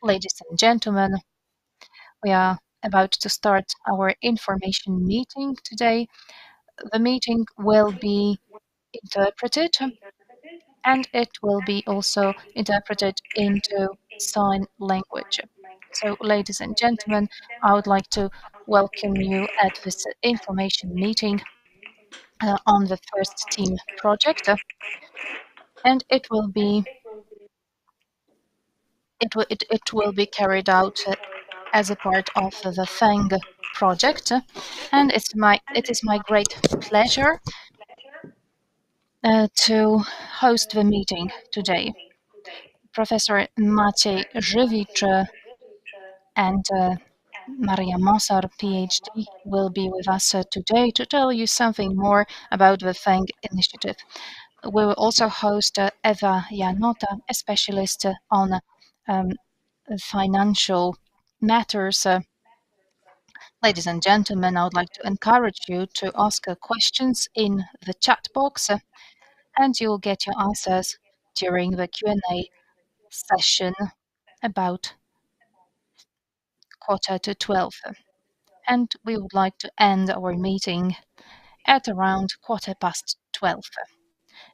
Ladies and gentlemen, we are about to start our information meeting today. The meeting will be interpreted and it will be also interpreted into sign language. So, ladies and gentlemen, I would like to welcome you at this information meeting on the first team project, and it will be carried out as a part of the FANG project, and it is my great pleasure to host the meeting today. Professor Maciej Żywicz and Maria Mosar, PhD, will be with us today to tell you something more about the FANG initiative. We will also host Eva Janota, a specialist on um, financial matters. Ladies and gentlemen, I would like to encourage you to ask questions in the chat box, and you'll get your answers during the Q&A session about 11:45. And we would like to end our meeting at around 12:15.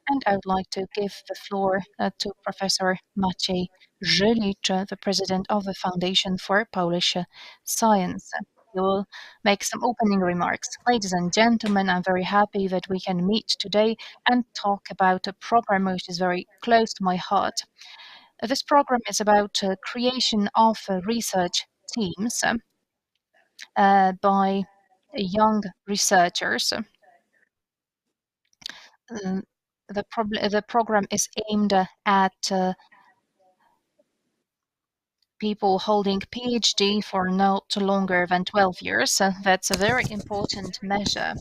And I would like to give the floor to Professor Maciej Żylicz, the president of the Foundation for Polish Science. He will make some opening remarks. Ladies and gentlemen, I'm very happy that we can meet today and talk about a program which is very close to my heart. This program is about creation of research teams by young researchers. Um, the program is aimed at people holding PhD for not longer than 12 years. That's a very important measure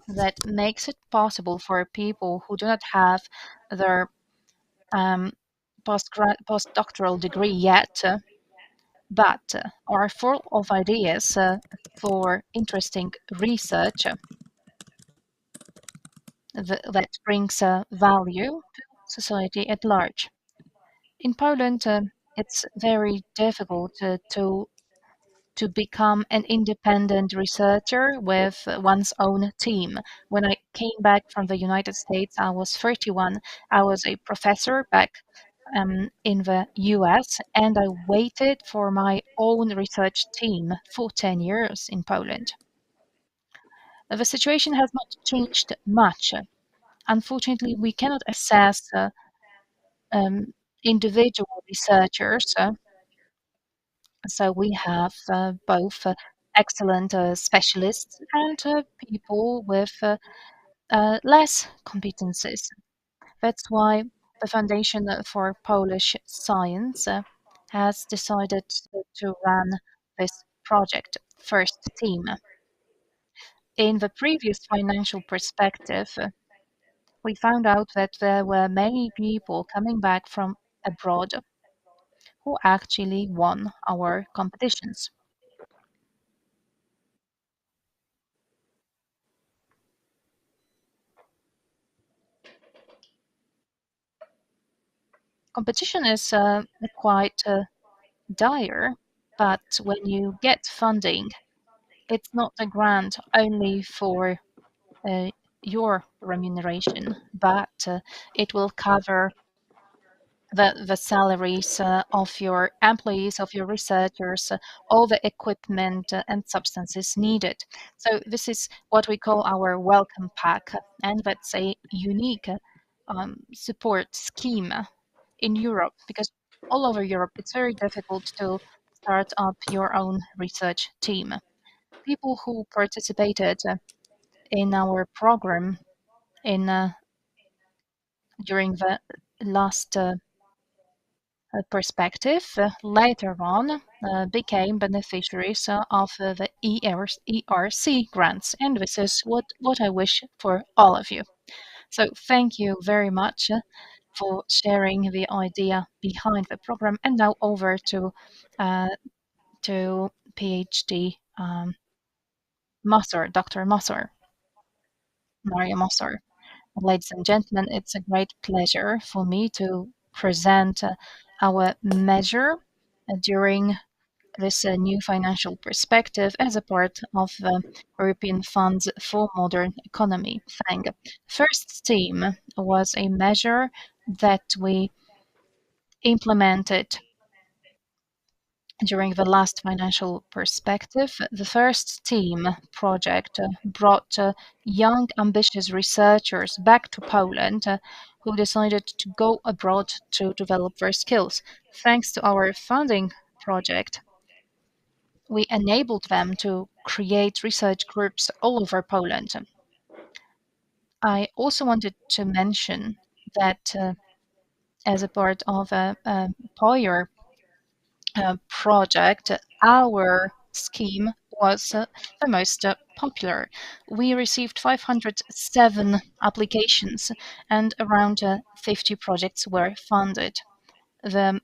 that makes it possible for people who do not have their um, postdoctoral degree yet, but are full of ideas for interesting research that brings value to society at large. In Poland, it's very difficult to become an independent researcher with one's own team. When I came back from the United States, I was 31. I was a professor back in the US, and I waited for my own research team for 10 years in Poland. The situation has not changed much. Unfortunately, we cannot assess um, individual researchers. So we have both excellent specialists and people with less competencies. That's why the Foundation for Polish Science has decided to run this project, First Team. In the previous financial perspective, we found out that there were many people coming back from abroad who actually won our competitions. Competition is quite dire, but when you get funding, it's not a grant only for uh, your remuneration, but it will cover the salaries of your employees, of your researchers, all the equipment and substances needed. So this is what we call our welcome pack, and that's a unique support scheme in Europe because all over Europe it's very difficult to start up your own research team. People who participated in our program in during the last perspective later on became beneficiaries of the ERC grants, and this is what I wish for all of you. So thank you very much for sharing the idea behind the program. And now over uh, to PhD Mossor, Dr. Mossor, Maria Mossor. Ladies and gentlemen, it's a great pleasure for me to present our measure during this new financial perspective as a part of the European Funds for Modern Economy, FANG. First Team was a measure that we implemented during the last financial perspective. The First Team project brought young, ambitious researchers back to Poland who decided to go abroad to develop their skills. Thanks to our funding project, we enabled them to create research groups all over Poland. I also wanted to mention that as a part of a POIR project, our scheme was the most popular. We received 507 applications and around 50 projects were funded. The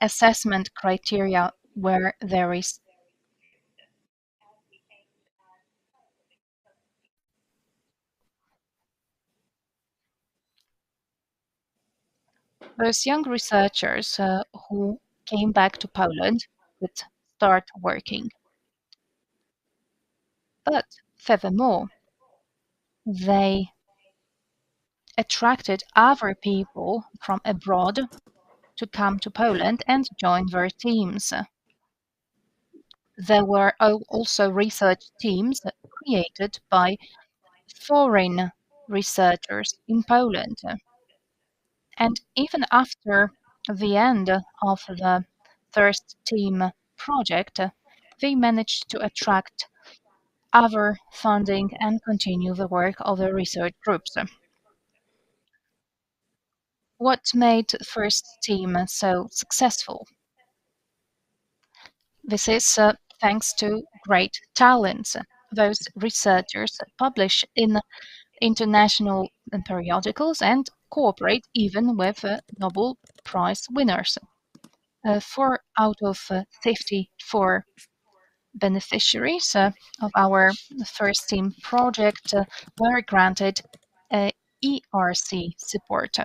assessment criteria were very. Those young researchers who came back to Poland would start working. But furthermore, they attracted other people from abroad to come to Poland and join their teams. There were also research teams created by foreign researchers in Poland. And even after the end of the first team project, they managed to attract other funding and continue the work of the research groups. What made first team so successful? This is thanks to great talents. Those researchers publish in international periodicals and cooperate even with Nobel Prize winners. 4 out of 54 beneficiaries of our first team project were granted ERC support.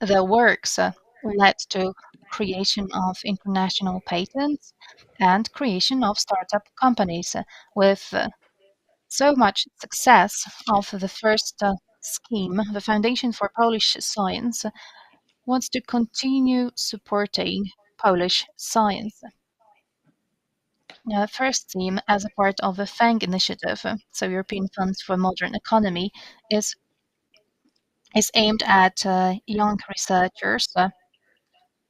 Their works led to creation of international patents and creation of startup companies. With so much success of the first scheme, the Foundation for Polish Science wants to continue supporting Polish science. First Team, as a part of the FANG initiative, so European Funds for Modern Economy, is aimed at young researchers,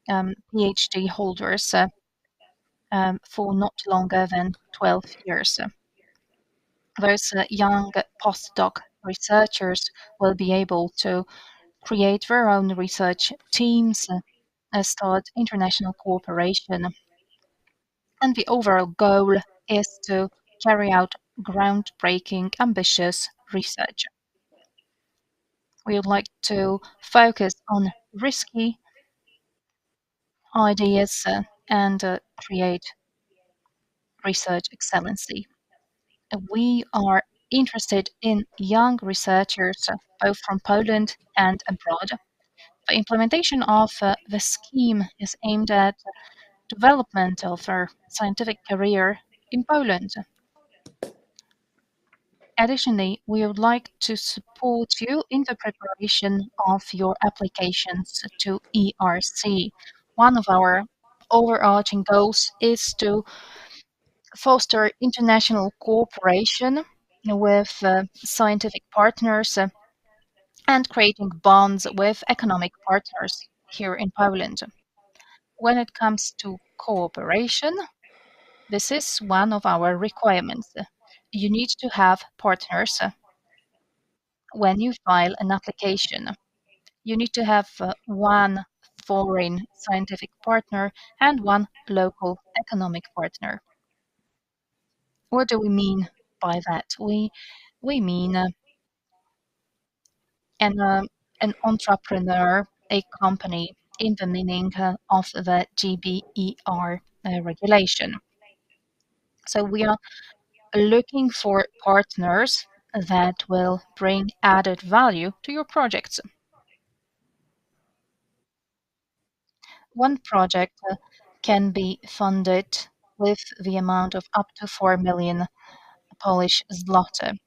PhD holders, for not longer than 12 years. Those young postdoc researchers will be able to create their own research teams, start international cooperation, and the overall goal is to carry out groundbreaking, ambitious research. We would like to focus on risky ideas and create research excellency. We are interested in young researchers, both from Poland and abroad. The implementation of the scheme is aimed at development of their scientific career in Poland. Additionally, we would like to support you in the preparation of your applications to ERC. One of our overarching goals is to foster international cooperation with scientific partners and creating bonds with economic partners here in Poland. When it comes to cooperation, this is one of our requirements. You need to have partners when you file an application. You need to have one foreign scientific partner and one local economic partner. What do we mean by that? We mean an an entrepreneur, a company in the meaning of the GBER regulation. So we are looking for partners that will bring added value to your projects. one project can be funded with the amount of up to 4 million Polish zloty.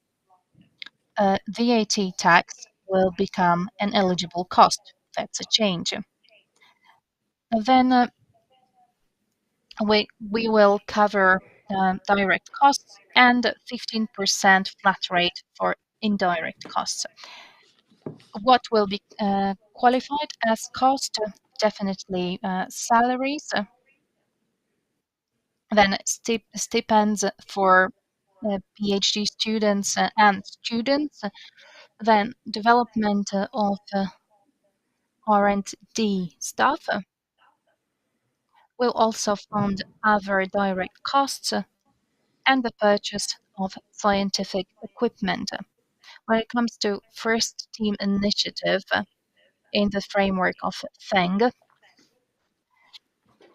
VAT tax will become an eligible cost. That's a change. Then we will cover direct costs and 15% flat rate for indirect costs. What will be qualified as cost? Definitely salaries, then stipends for PhD students and students, then development of R&D staff. Will also fund other direct costs and the purchase of scientific equipment. When it comes to first team initiative in the framework of FENG,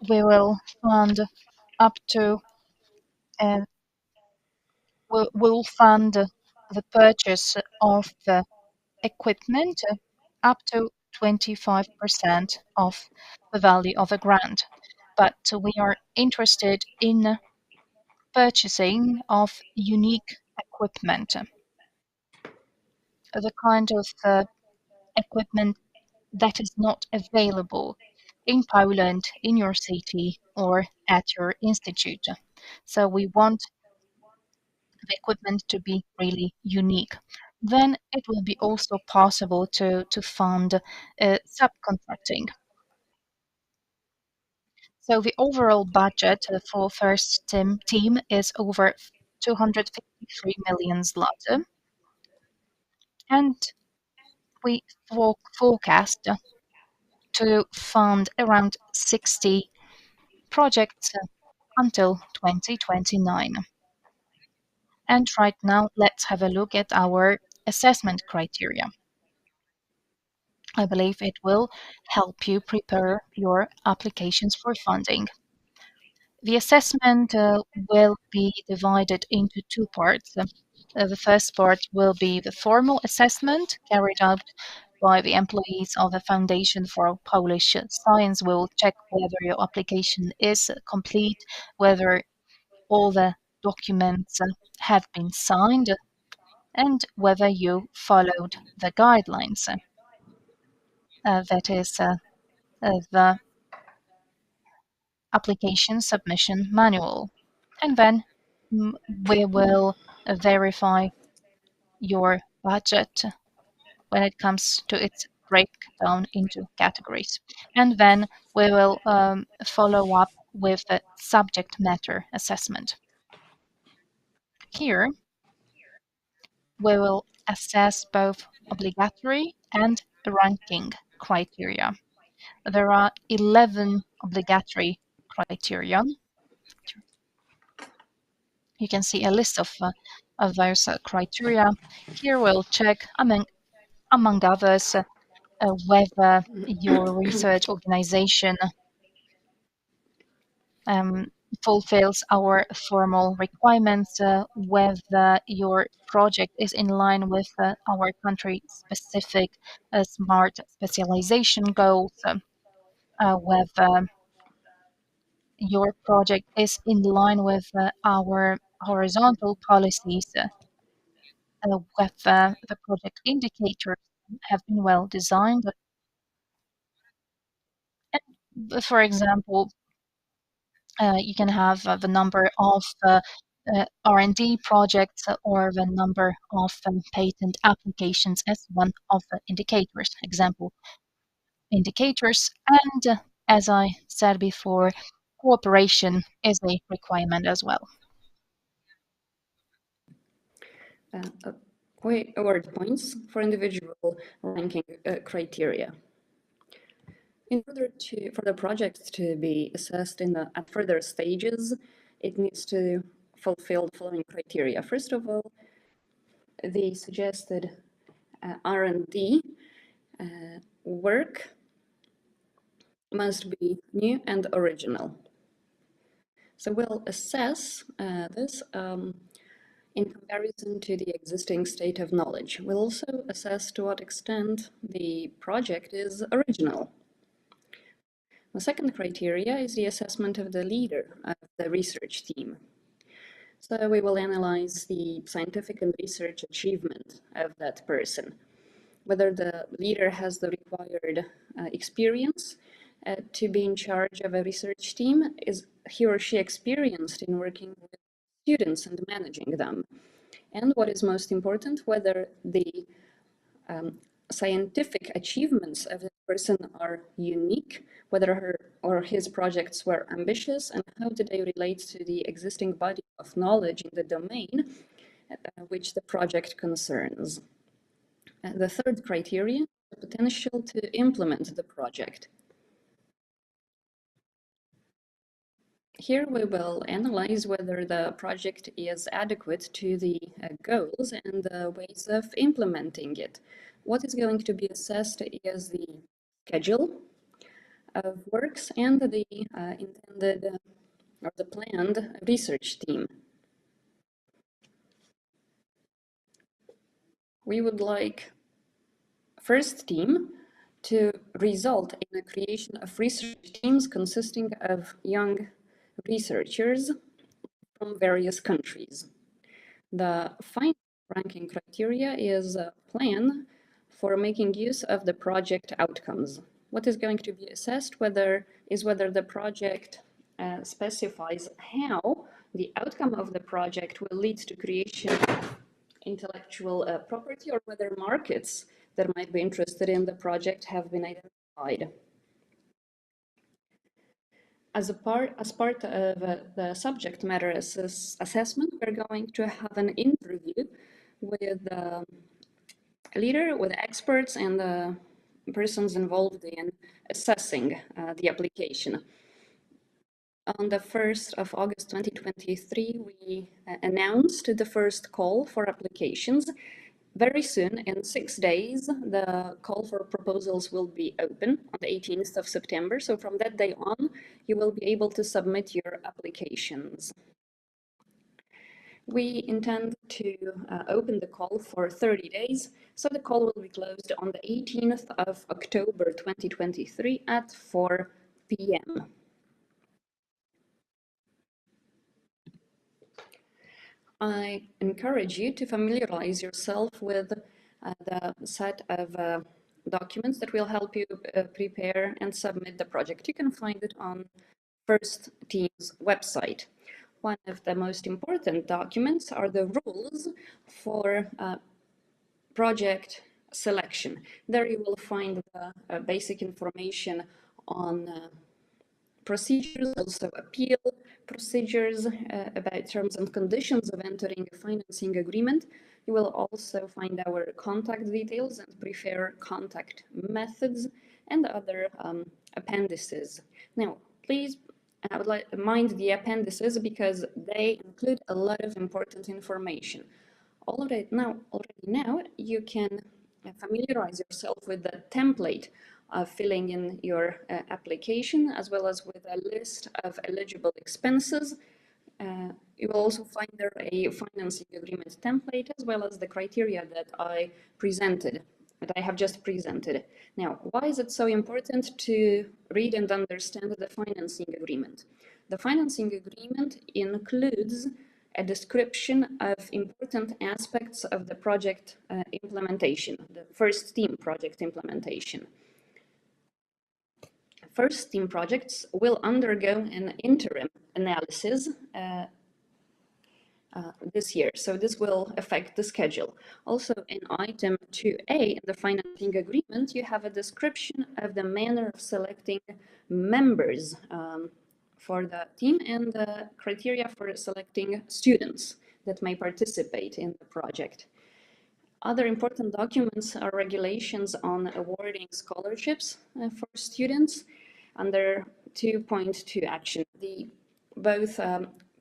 we will fund up to uh, will fund the purchase of the equipment up to 25% of the value of a grant. But we are interested in purchasing of unique equipment, the kind of equipment that is not available in Poland, in your city, or at your institute. So we want the equipment to be really unique. Then it will be also possible to fund subcontracting. So the overall budget for first team is over 253 million zloty, and we forecast to fund around 60 projects until 2029. And right now, let's have a look at our assessment criteria. I believe it will help you prepare your applications for funding. The assessment will be divided into two parts. The first part will be the formal assessment carried out by the employees of the Foundation for Polish Science. Will check whether your application is complete, whether all the documents have been signed, and whether you followed the guidelines. That is the application submission manual. And then we will verify your budget when it comes to its breakdown into categories. And then we will follow up with the subject matter assessment. Here, we will assess both obligatory and ranking criteria. There are 11 obligatory criteria. You can see a list of those criteria. Here we'll check, among others, whether your research organization um, fulfills our formal requirements, whether your project is in line with our country-specific smart specialization goals, whether your project is in line with our horizontal policies, whether the project indicators have been well designed. And, for example, you can have the number of R&D projects or the number of patent applications as one of the indicators, example indicators. And as I said before, cooperation is a requirement as well. We award points for individual ranking criteria. In order for the project to be assessed at further stages, it needs to fulfill the following criteria. First of all, the suggested R&D work must be new and original. So we'll assess this in comparison to the existing state of knowledge. We'll also assess to what extent the project is original. The second criteria is the assessment of the leader of the research team. So we will analyze the scientific and research achievement of that person, whether the leader has the required experience to be in charge of a research team, is he or she experienced in working with students and managing them, and what is most important, whether the scientific achievements of the person are unique, whether her or his projects were ambitious, and how do they relate to the existing body of knowledge in the domain which the project concerns. The third criterion, the potential to implement the project. Here we will analyze whether the project is adequate to the goals and the ways of implementing it. What is going to be assessed is the schedule of works and the intended or the planned research team. We would like first team to result in the creation of research teams consisting of young researchers from various countries. The final ranking criteria is a plan for making use of the project outcomes. What is going to be assessed is whether the project specifies how the outcome of the project will lead to creation of intellectual property, or whether markets that might be interested in the project have been identified. As part of the subject matter assessment, we're going to have an interview with the leader, with experts, and the persons involved in assessing the application. On the 1st of August 2023, we announced the first call for applications. Very soon, in 6 days, the call for proposals will be open on the 18th of September. So from that day on, you will be able to submit your applications. We intend to open the call for 30 days. So the call will be closed on the 18th of October 2023 at 4 p.m. I encourage you to familiarize yourself with the set of documents that will help you prepare and submit the project. You can find it on First Team's website. One of the most important documents are the rules for project selection. There you will find the basic information on procedures, also appeal procedures, about terms and conditions of entering a financing agreement. You will also find our contact details and preferred contact methods and other appendices. Now, please, I would like to mind the appendices because they include a lot of important information. Already now, you can familiarize yourself with the template of filling in your application, as well as with a list of eligible expenses. You will also find there a financing agreement template, as well as the criteria that I have just presented. Now, why is it so important to read and understand the financing agreement? The financing agreement includes a description of important aspects of the project implementation, the first team project implementation. First team projects will undergo an interim analysis this year, so this will affect the schedule. Also, in item 2A in the financing agreement, you have a description of the manner of selecting members for the team and the criteria for selecting students that may participate in the project. Other important documents are regulations on awarding scholarships for students under 2.2 action. Both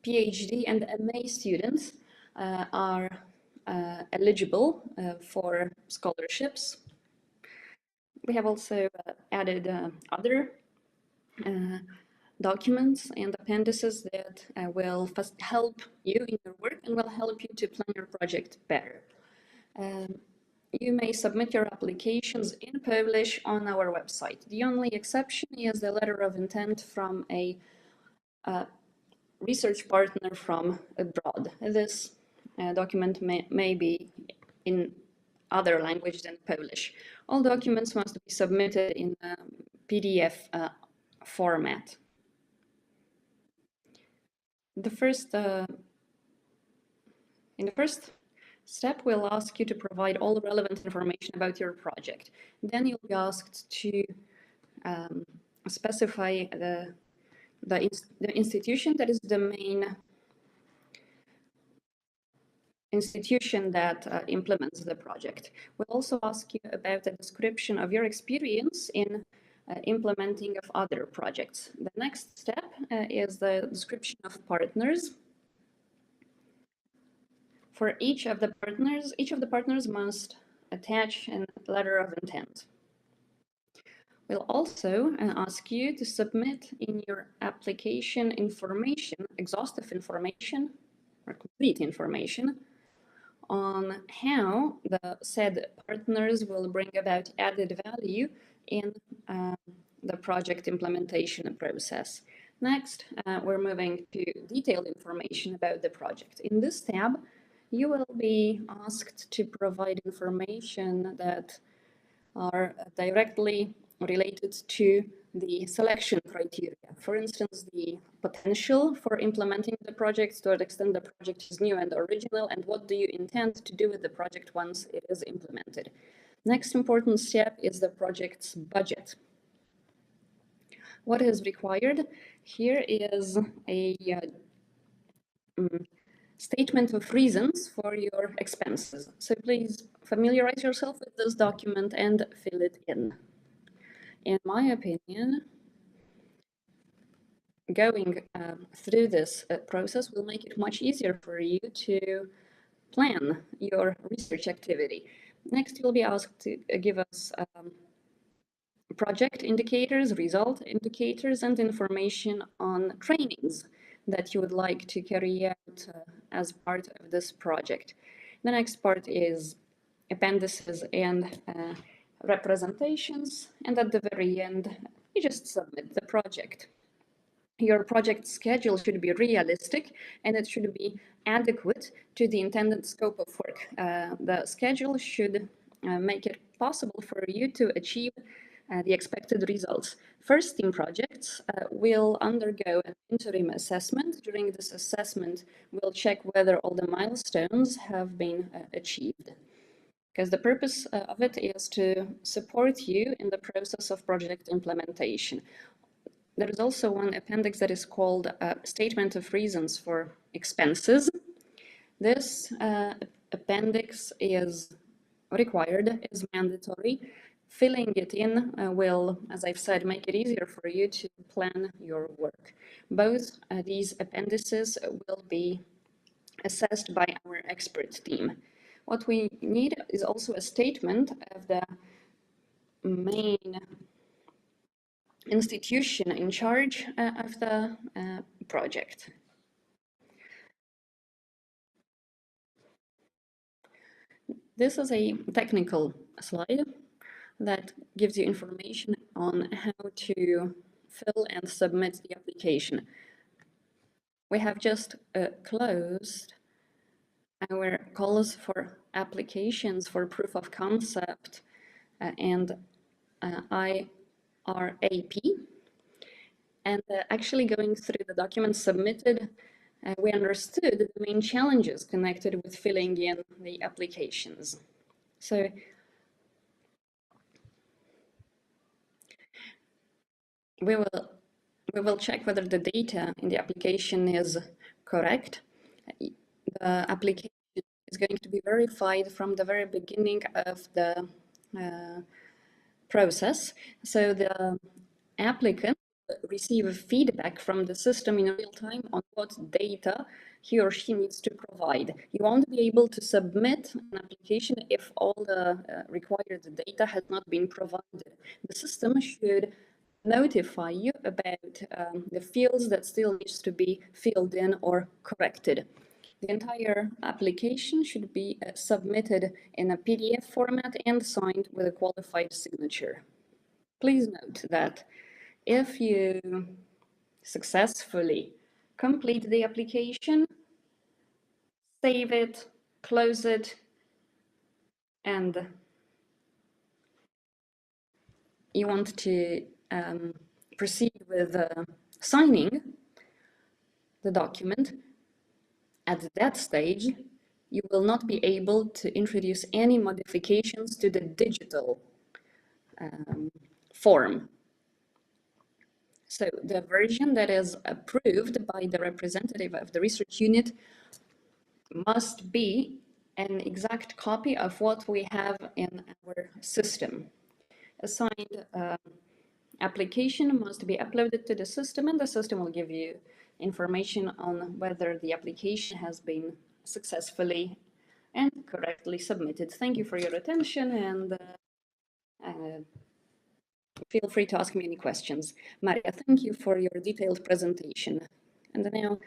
PhD and MA students are eligible for scholarships. We have also added other documents and appendices that will help you in your work and will help you to plan your project better. you may submit your applications in Polish on our website. The only exception is the letter of intent from a research partner from abroad. This document may be in other language than Polish. All documents must be submitted in a PDF format. In the first step, we'll ask you to provide all relevant information about your project. Then you'll be asked to specify the institution that is the main institution that implements the project. We'll also ask you about a description of your experience in implementing of other projects. The next step is the description of partners. For each of the partners must attach a letter of intent. We'll also ask you to submit in your application information, exhaustive information or complete information on how the said partners will bring about added value in the project implementation process. Next, we're moving to detailed information about the project. In this tab, you will be asked to provide information that are directly related to the selection criteria. For instance, the potential for implementing the project to what extent the project is new and original, and what do you intend to do with the project once it is implemented. Next important step is the project's budget. What is required here is a statement of reasons for your expenses. So please familiarize yourself with this document and fill it in. In my opinion, going through this process will make it much easier for you to plan your research activity. Next, you'll be asked to give us project indicators, result indicators, and information on trainings that you would like to carry out as part of this project. The next part is appendices and representations, and at the very end, you just submit the project. Your project schedule should be realistic and it should be adequate to the intended scope of work. The schedule should make it possible for you to achieve the expected results. First team projects will undergo an interim assessment. During this assessment, we'll check whether all the milestones have been achieved. Because the purpose of it is to support you in the process of project implementation. There is also one appendix that is called Statement of Reasons for Expenses. This appendix is required, is mandatory. Filling it in will, as I've said, make it easier for you to plan your work. Both these appendices will be assessed by our expert team. What we need is also a statement of the main institution in charge of the project. This is a technical slide that gives you information on how to fill and submit the application. We have just closed our calls for applications for proof of concept and IRAP. And actually going through the documents submitted, we understood the main challenges connected with filling in the applications. So we will check whether the data in the application is correct. The application is going to be verified from the very beginning of the process. So the applicant receive feedback from the system in real time on what data he or she needs to provide. You won't be able to submit an application if all the required data has not been provided. The system should notify you about the fields that still needs to be filled in or corrected. The entire application should be submitted in a PDF format and signed with a qualified signature. Please note that if you successfully complete the application, save it, close it, and you want to proceed with signing the document, at that stage, you will not be able to introduce any modifications to the digital form. So the version that is approved by the representative of the research unit must be an exact copy of what we have in our system. A signed application must be uploaded to the system, and the system will give you information on whether the application has been successfully and correctly submitted. Thank you for your attention, and feel free to ask me any questions. Maria, thank you for your detailed presentation. And now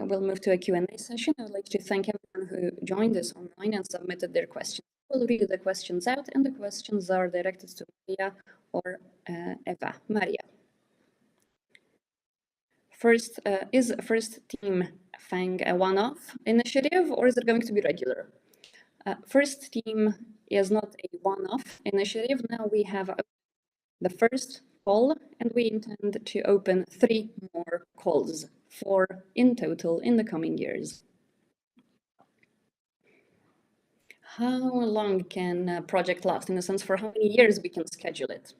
we'll move to a Q&A session. I would like to thank everyone who joined us online and submitted their questions. We'll read the questions out, and the questions are directed to Maria or Eva. Maria. First, is First Team FANG a one-off initiative, or is it going to be regular? First Team is not a one-off initiative. Now we have the first call, and we intend to open 3 more calls, 4 in total in the coming years. How long can a project last? In a sense, for how many years we can schedule it?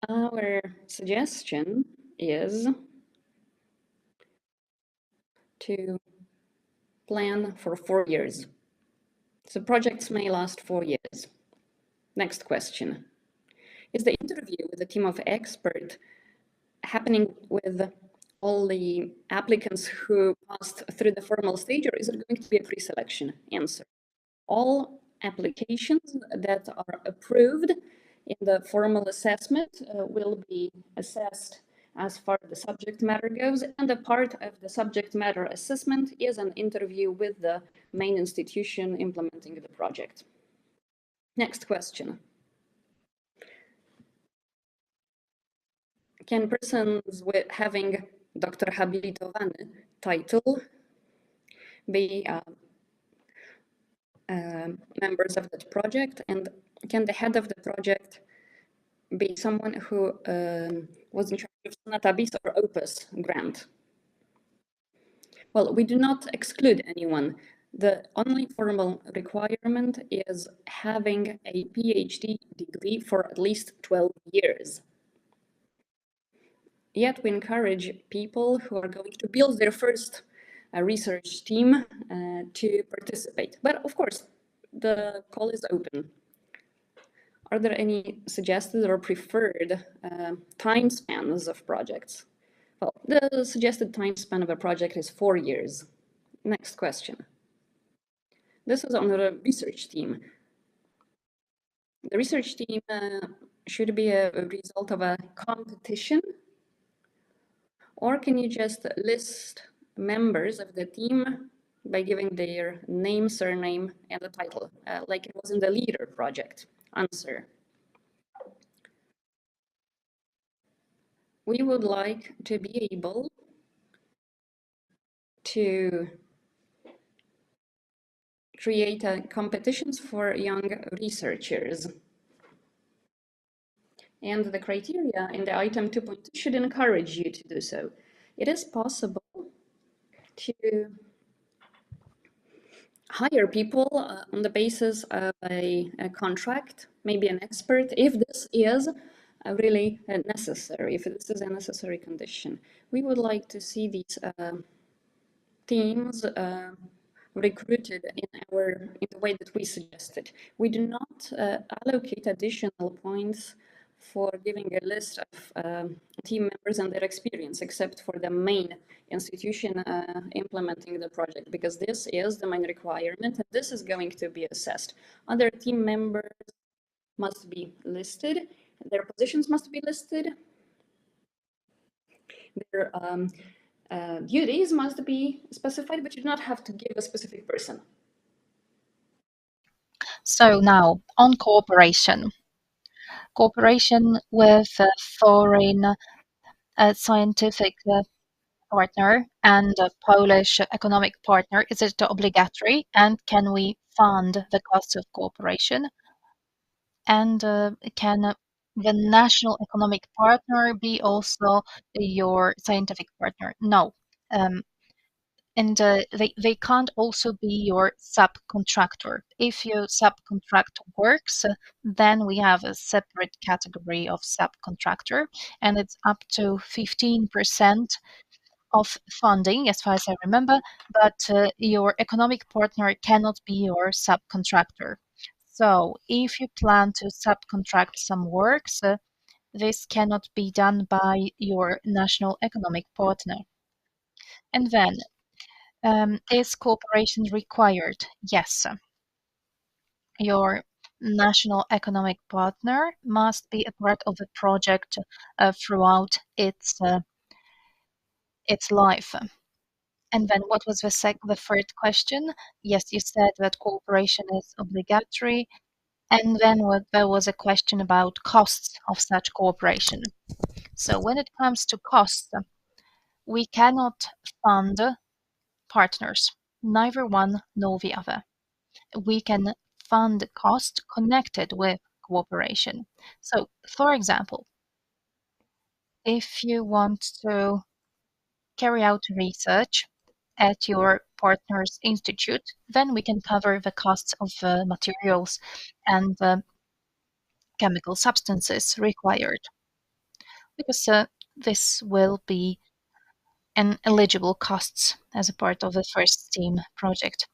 Our suggestion is to plan for 4 years. So projects may last 4 years. Next question. Is the interview with a team of experts happening with all the applicants who passed through the formal stage, or is it going to be a pre-selection? Answer. All applications that are approved in the formal assessment will be assessed as far as the subject matter goes, and a part of the subject matter assessment is an interview with the main institution implementing the project. Next question. Can persons with having Dr. Habilitowany title be members of that project, and can the head of the project be someone who was in charge of Sonata Bis or Opus grant? Well, we do not exclude anyone. The only formal requirement is having a PhD degree for at least 12 years. Yet we encourage people who are going to build their first research team to participate. But of course, the call is open. Are there any suggested or preferred time spans of projects? Well, the suggested time span of a project is 4 years. Next question. This is on the research team. The research team should be a result of a competition, or can you just list members of the team by giving their name, surname, and the title, like it was in the LEADER project? Answer. We would like to be able to create competitions for young researchers. And the criteria in the item 2.2 should encourage you to do so. It is possible to hire people on the basis of a contract, maybe an expert, if this is really necessary, if this is a necessary condition. We would like to see these teams recruited in the way that we suggested. We do not allocate additional points for giving a list of team members and their experience, except for the main institution implementing the project, because this is the main requirement, and this is going to be assessed. Other team members must be listed, their positions must be listed, their Duties must be specified, but you do not have to give a specific person. So now on cooperation. Cooperation with a foreign scientific partner and a Polish economic partner, is it obligatory? And can we fund the costs of cooperation? And can the national economic partner be also your scientific partner? No. Um, and they can't also be your subcontractor. If your subcontract works, then we have a separate category of subcontractor, and it's up to 15% of funding, as far as I remember, but your economic partner cannot be your subcontractor. So if you plan to subcontract some works, this cannot be done by your national economic partner. And then, is cooperation required? Yes. Your national economic partner must be a part of the project throughout its life. And then what was the third question? Yes, you said that cooperation is obligatory. And then there was a question about costs of such cooperation. So when it comes to costs, we cannot fund partners, neither one nor the other. We can fund costs connected with cooperation. So, for example, if you want to carry out research at your partner's institute, then we can cover the costs of materials and chemical substances required, because this will be an eligible costs as a part of the first STEAM project.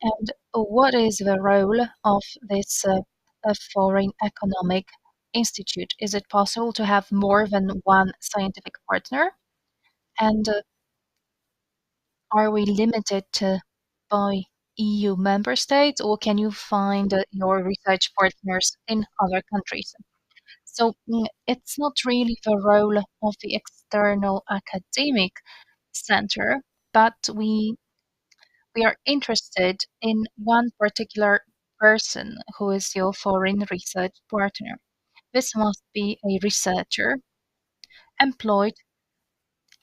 And what is the role of this foreign economic institute? Is it possible to have more than one scientific partner? And are we limited by EU member states, or can you find your research partners in other countries? So it's not really the role of the external academic center, but we are interested in one particular person who is your foreign research partner. This must be a researcher employed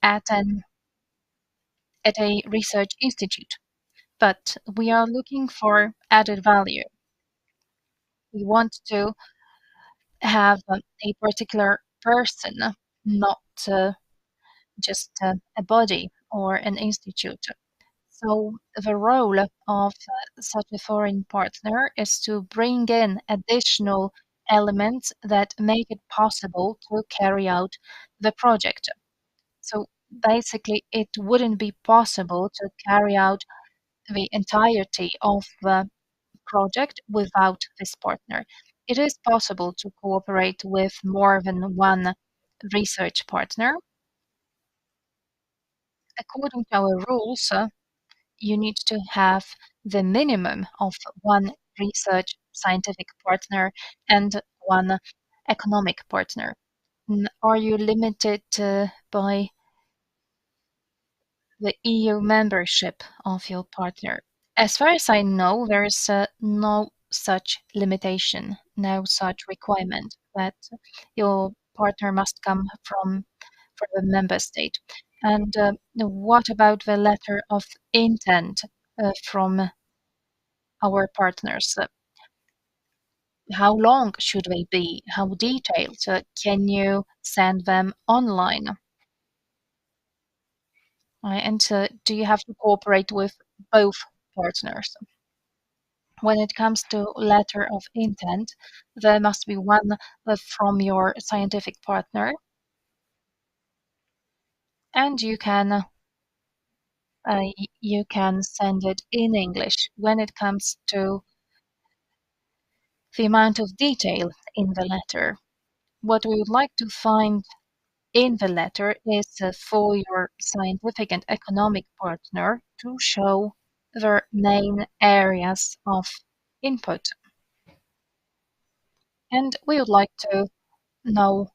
at an at a research institute. But we are looking for added value. We want to have a particular person, not just a body or an institute. So the role of such a foreign partner is to bring in additional elements that make it possible to carry out the project. So basically, it wouldn't be possible to carry out the entirety of the project without this partner. It is possible to cooperate with more than one research partner. According to our rules, you need to have the minimum of one research scientific partner and one economic partner. Are you limited by the EU membership of your partner? As far as I know, there is no such limitation, no such requirement that your partner must come from a member state. And what about the letter of intent from our partners? How long should they be? How detailed? Can you send them online? And do you have to cooperate with both partners? When it comes to letter of intent, there must be one from your scientific partner, and you can send it in English. When it comes to the amount of detail in the letter, what we would like to find in the letter is for your scientific and economic partner to show their main areas of input. And we would like to know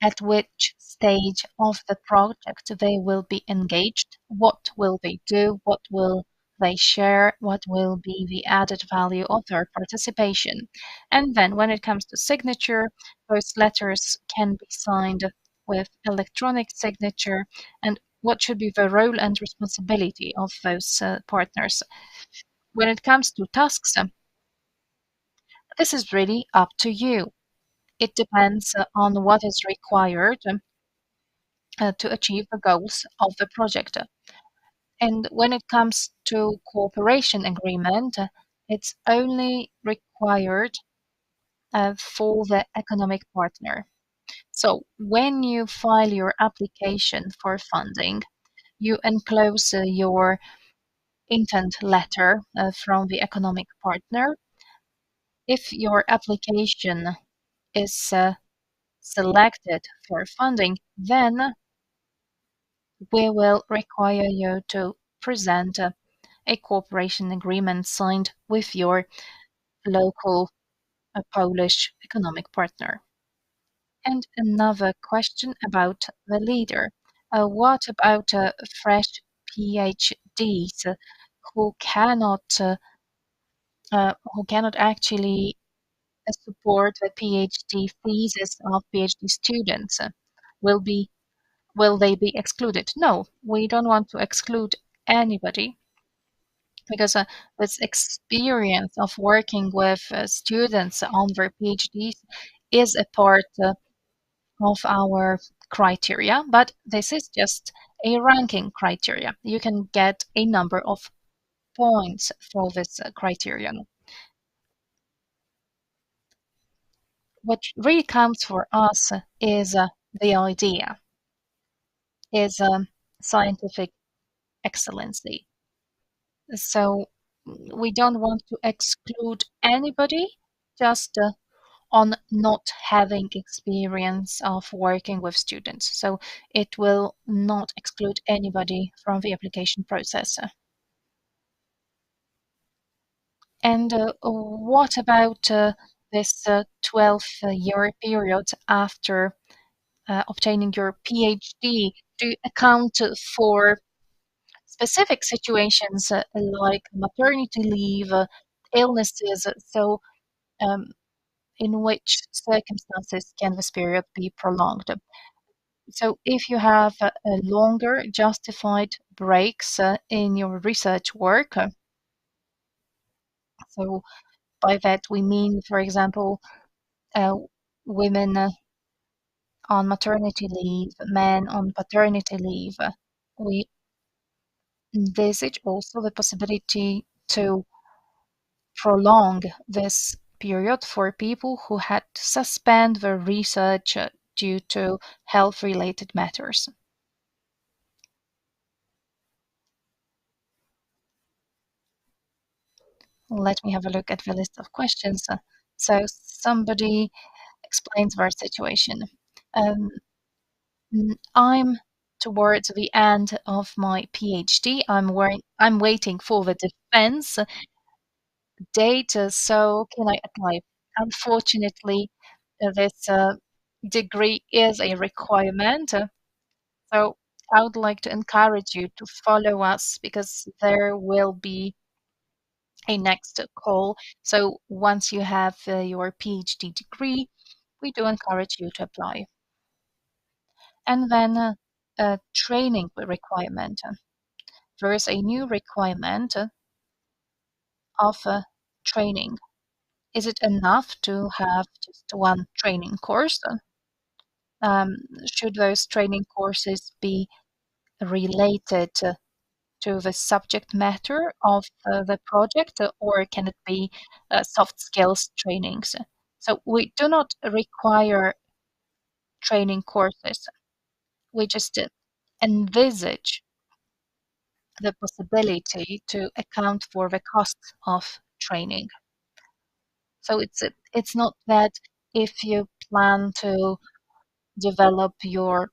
at which stage of the project they will be engaged, what will they do, what will they share, what will be the added value of their participation. And then when it comes to signature, those letters can be signed with electronic signature, and what should be the role and responsibility of those partners. When it comes to tasks, this is really up to you. It depends on what is required to achieve the goals of the project. And when it comes to cooperation agreement, it's only required for the economic partner. So when you file your application for funding, you enclose your intent letter from the economic partner. If your application is selected for funding, then we will require you to present a cooperation agreement signed with your local Polish economic partner. And another question about the leader. What about fresh PhDs who cannot actually support the PhD thesis of PhD students? Will be will they be excluded? No, we don't want to exclude anybody because this experience of working with students on their PhDs is a part of our criteria, but this is just a ranking criteria. You can get a number of points for this criterion. What really counts for us is the idea, is scientific excellency. So we don't want to exclude anybody, just on not having experience of working with students. So it will not exclude anybody from the application process. And what about this 12-year period after obtaining your PhD? Do you account for specific situations like maternity leave, illnesses? So um, in which circumstances can this period be prolonged? So if you have a longer justified breaks in your research work, so by that we mean, for example, uh, women on maternity leave, men on paternity leave, we envisage also the possibility to prolong this period for people who had to suspend their research due to health-related matters. Let me have a look at the list of questions. So somebody explains their situation. Um, I'm towards the end of my PhD. I'm waiting for the defense date, so can I apply? Unfortunately, this degree is a requirement. So I would like to encourage you to follow us because there will be a next call. So once you have your PhD degree, we do encourage you to apply. And then a training requirement. There is a new requirement of training. Is it enough to have just one training course? Um, should those training courses be related to the subject matter of the project, or can it be soft skills trainings? So we do not require training courses. We just envisage the possibility to account for the cost of training. So it's not that if you plan to develop your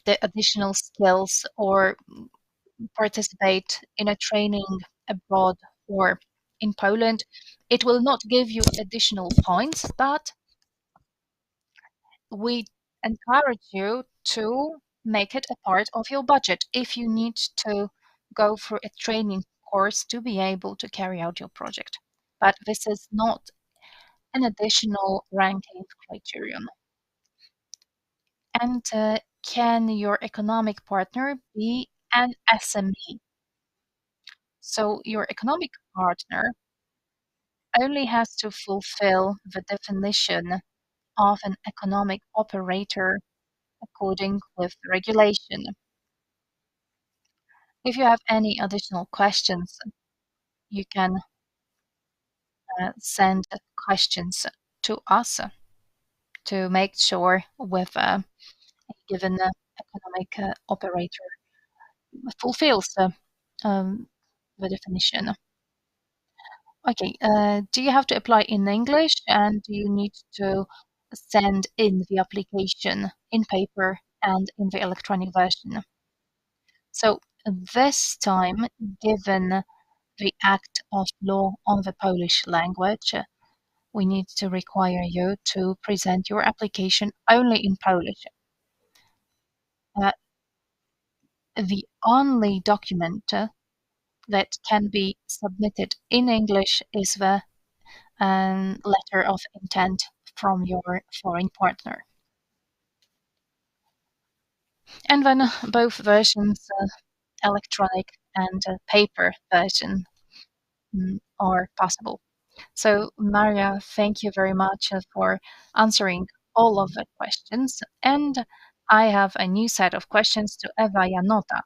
the additional skills or participate in a training abroad or in Poland, it will not give you additional points, but we encourage you to make it a part of your budget if you need to go through a training course to be able to carry out your project. But this is not an additional ranking criterion. And can your economic partner be an SME? So your economic partner only has to fulfill the definition of an economic operator according with the regulation. If you have any additional questions, you can send questions to us to make sure with a given economic operator fulfills um, the definition. Okay, do you have to apply in English and do you need to send in the application in paper and in the electronic version? So this time, given the act of law on the Polish language, we need to require you to present your application only in Polish. Uh, the only document that can be submitted in English is the letter of intent from your foreign partner. And then both versions, electronic and paper version, are possible. So, Maria, thank you very much for answering all of the questions. And I have a new set of questions to Eva Janota.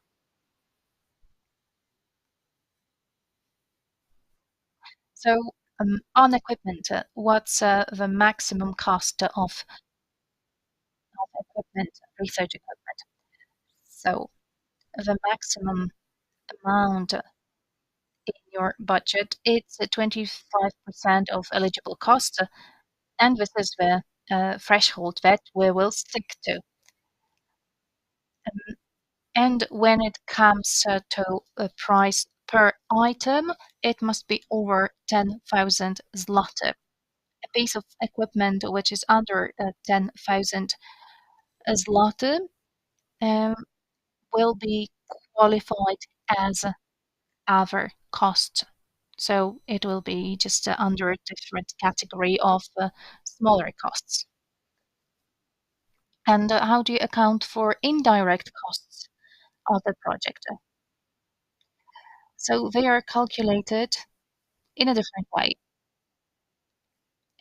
So, on equipment, what's the maximum cost of equipment, research equipment? So, the maximum amount in your budget, it's 25% of eligible cost, and this is the threshold that we will stick to. And when it comes to a price per item, it must be over 10,000 zloty. A piece of equipment which is under 10,000 zloty um, will be qualified as other cost. So it will be just under a different category of smaller costs. And how do you account for indirect costs of the project? So they are calculated in a different way,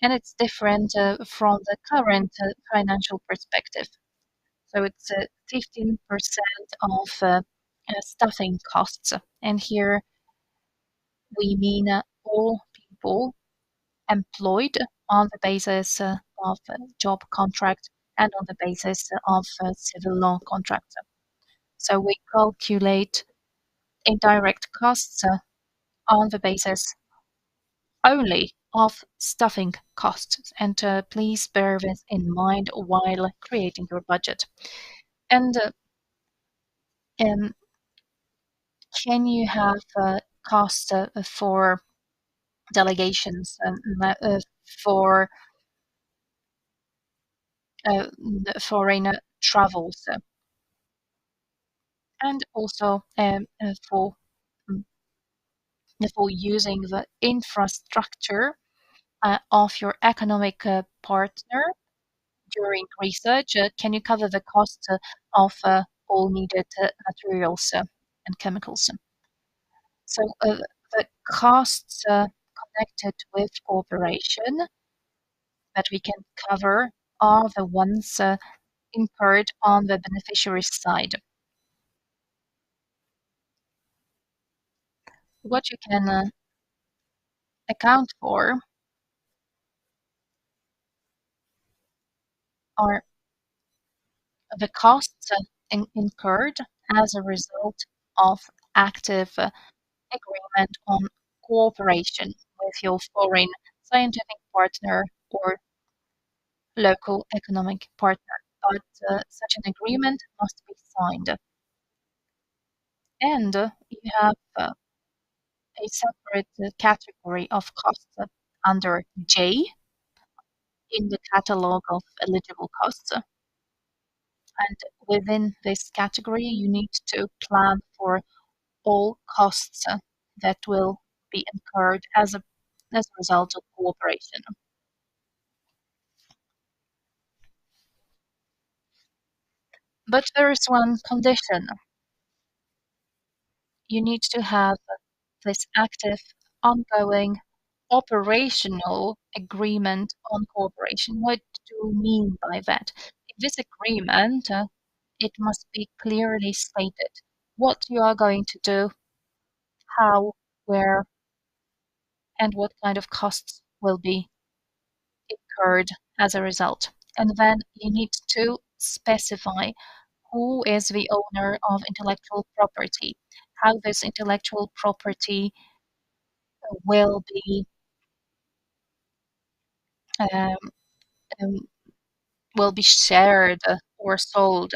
and it's different from the current financial perspective. So it's 15% of staffing costs, and here we mean all people employed on the basis of job contract and on the basis of civil law contract. So we calculate indirect costs on the basis only of staffing costs. And please bear this in mind while creating your budget. And um, can you have cost for delegations for foreign travels and also mm, for using the infrastructure of your economic partner during research? Can you cover the cost of all needed materials and chemicals? So the costs connected with cooperation that we can cover are the ones incurred on the beneficiary side. What you can account for are the costs incurred as a result of active agreement on cooperation with your foreign scientific partner or local economic partner. But such an agreement must be signed. And you have a separate category of costs under J in the catalog of eligible costs. And within this category, you need to plan for all costs that will be incurred as a result of cooperation. But there is one condition. You need to have this active, ongoing, operational agreement on cooperation. What do we mean by that? In this agreement, it must be clearly stated what you are going to do, how, where, and what kind of costs will be incurred as a result. And then you need to specify who is the owner of intellectual property, how this intellectual property will be um, um, shared or sold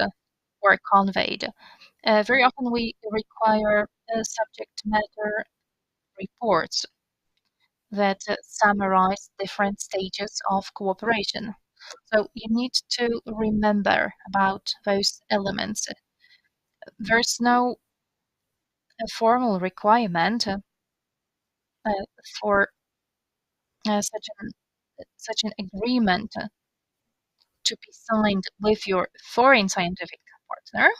or conveyed. Very often we require subject matter reports that summarize different stages of cooperation. So you need to remember about those elements. There's no formal requirement uh, for such an agreement to be signed with your foreign scientific partner.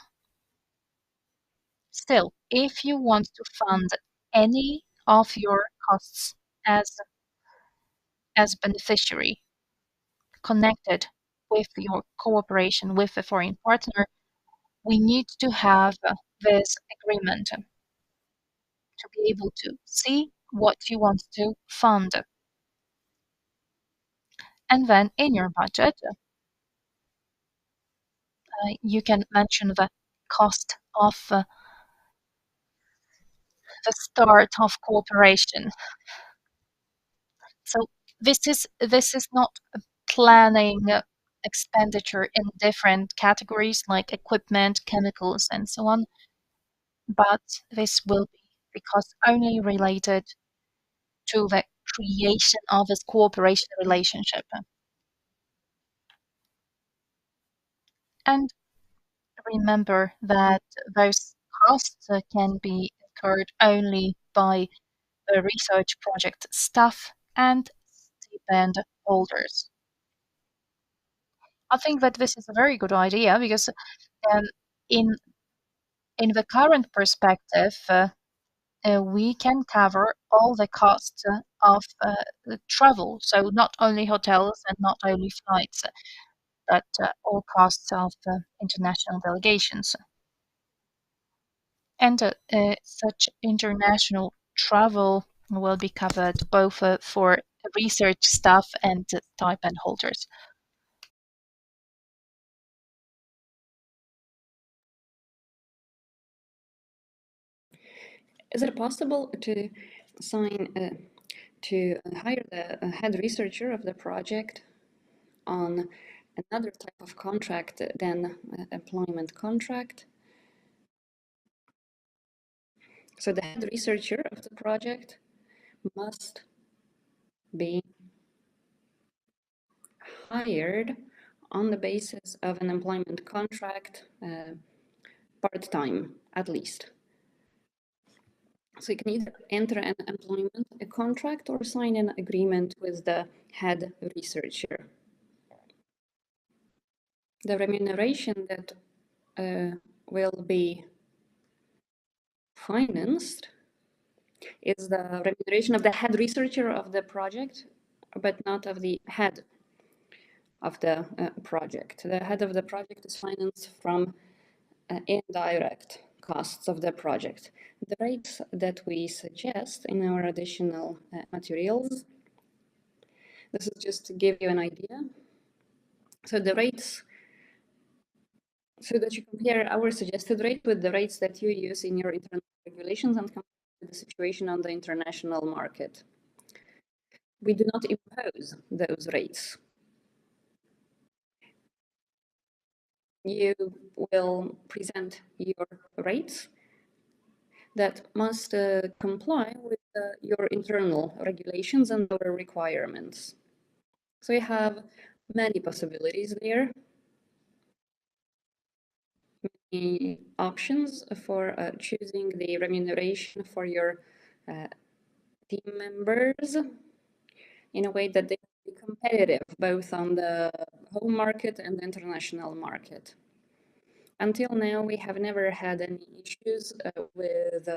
Still, if you want to fund any of your costs as beneficiary connected with your cooperation with a foreign partner, we need to have this agreement to be able to see what you want to fund. And then in your budget, you can mention the cost of the start of cooperation. So this is not planning expenditure in different categories like equipment, chemicals, and so on, but this will be because only related to the creation of this cooperation relationship. And remember that those costs can be incurred only by the research project staff and stipend holders. I think that this is a very good idea because um, in the current perspective, we can cover all the costs of the travel. So not only hotels and not only flights, but all costs of international delegations. And such international travel will be covered both for research staff and stipend holders. Is it possible to sign to hire the head researcher of the project on another type of contract than employment contract? So the head researcher of the project must be hired on the basis of an employment contract, part-time at least. So you can either enter an employment contract or sign an agreement with the head researcher. The remuneration that will be financed is the remuneration of the head researcher of the project, but not of the head of the project. The head of the project is financed from indirect costs of the project. The rates that we suggest in our additional materials, this is just to give you an idea. So the rates, so that you compare our suggested rate with the rates that you use in your internal regulations and compare the situation on the international market. We do not impose those rates. You will present your rates that must comply with your internal regulations and our requirements. So you have many possibilities there. many options for choosing the remuneration for your team members in a way that they can be competitive both on the home market and the international market. Until now, we have never had any issues with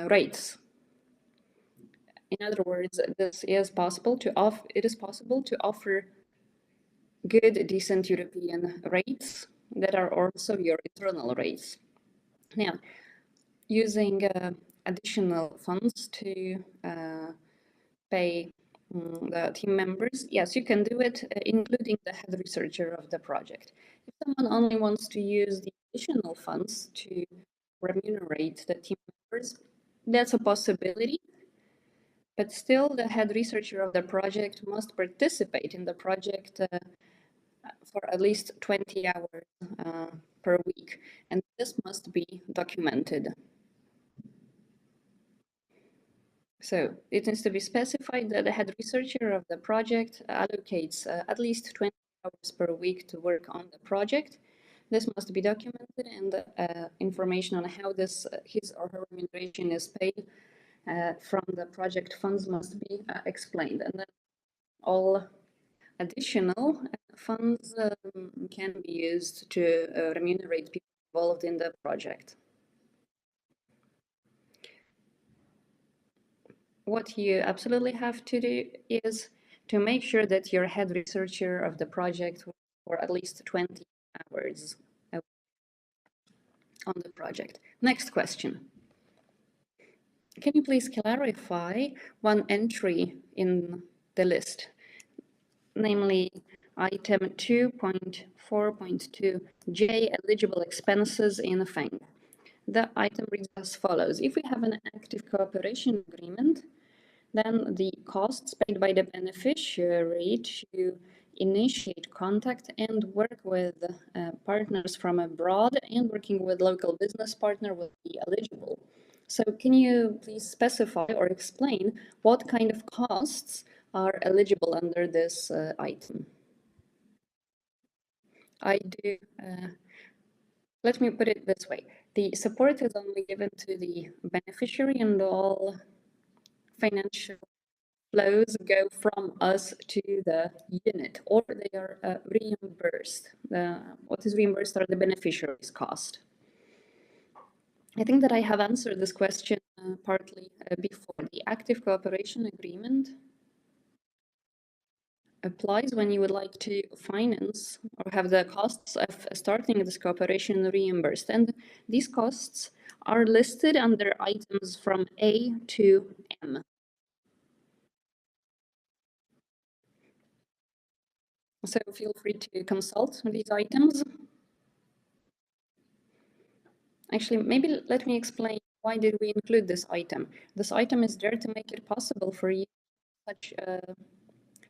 rates. In other words, it is possible to offer good, decent European rates that are also your internal rates. Now, using additional funds to pay the team members, yes, you can do it, including the head researcher of the project. If someone only wants to use the additional funds to remunerate the team members, that's a possibility. But still, the head researcher of the project must participate in the project for at least 20 hours per week, and this must be documented. So it needs to be specified that the head researcher of the project allocates at least 20 hours per week to work on the project. This must be documented, and information on how this his or her remuneration is paid from the project funds must be explained. And then all additional funds can be used to remunerate people involved in the project. What you absolutely have to do is to make sure that your head researcher of the project works for at least 20 hours on the project. Next question. Can you please clarify one entry in the list, namely item 2.4.2J, eligible expenses in FENG? The item reads as follows. If we have an active cooperation agreement, then the costs paid by the beneficiary to initiate contact and work with partners from abroad and working with local business partner will be eligible. So can you please specify or explain what kind of costs are eligible under this item? I do. Let me put it this way. The support is only given to the beneficiary, and all financial flows go from us to the unit, or they are reimbursed. What is reimbursed are the beneficiary's cost. I think that I have answered this question partly before. The active cooperation agreement applies when you would like to finance or have the costs of starting this cooperation reimbursed. And these costs are listed under items from A to M. So feel free to consult these items. Actually, maybe let me explain why did we include this item. This item is there to make it possible for you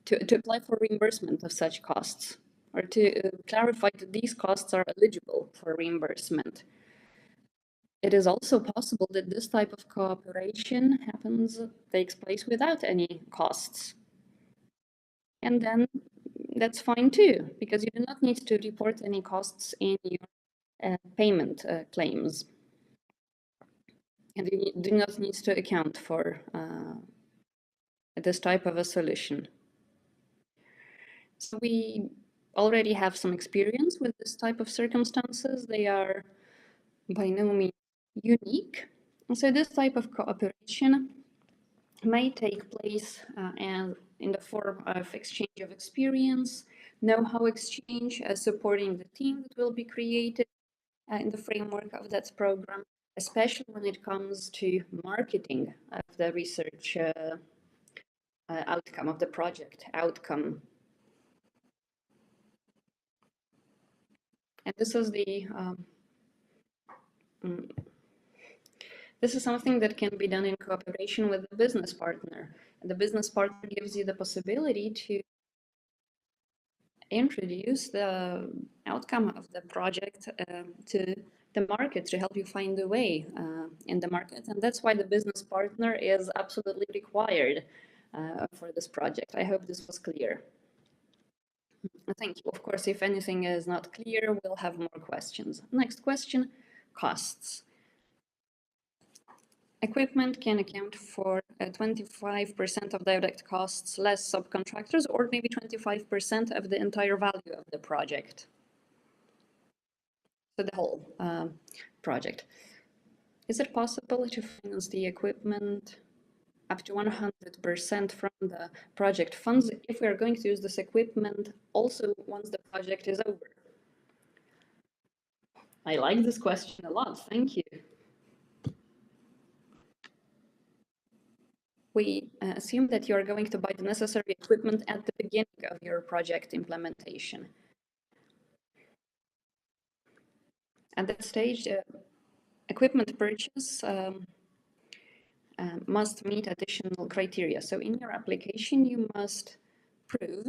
to apply for reimbursement of such costs, or to clarify that these costs are eligible for reimbursement. It is also possible that this type of cooperation takes place without any costs. And then that's fine too, because you do not need to report any costs in your payment claims. And you do not need to account for this type of a solution. So we already have some experience with this type of circumstances. They are by no means unique. And so this type of cooperation may take place in the form of exchange of experience, know-how exchange, supporting the team that will be created in the framework of that program, especially when it comes to marketing of the research outcome of the project outcome. And this is this is something that can be done in cooperation with the business partner. And the business partner gives you the possibility to introduce the outcome of the project to the market, to help you find a way in the market. And that's why the business partner is absolutely required for this project. I hope this was clear. Thank you. Of course, if anything is not clear, we'll have more questions. Next question, costs. Equipment can account for 25% of direct costs, less subcontractors, or maybe 25% of the entire value of the project. So the whole project. Is it possible to finance the equipment up to 100% from the project funds if we are going to use this equipment also once the project is over? I like this question a lot, thank you. We assume that you are going to buy the necessary equipment at the beginning of your project implementation. At that stage, equipment purchase must meet additional criteria. So in your application, you must prove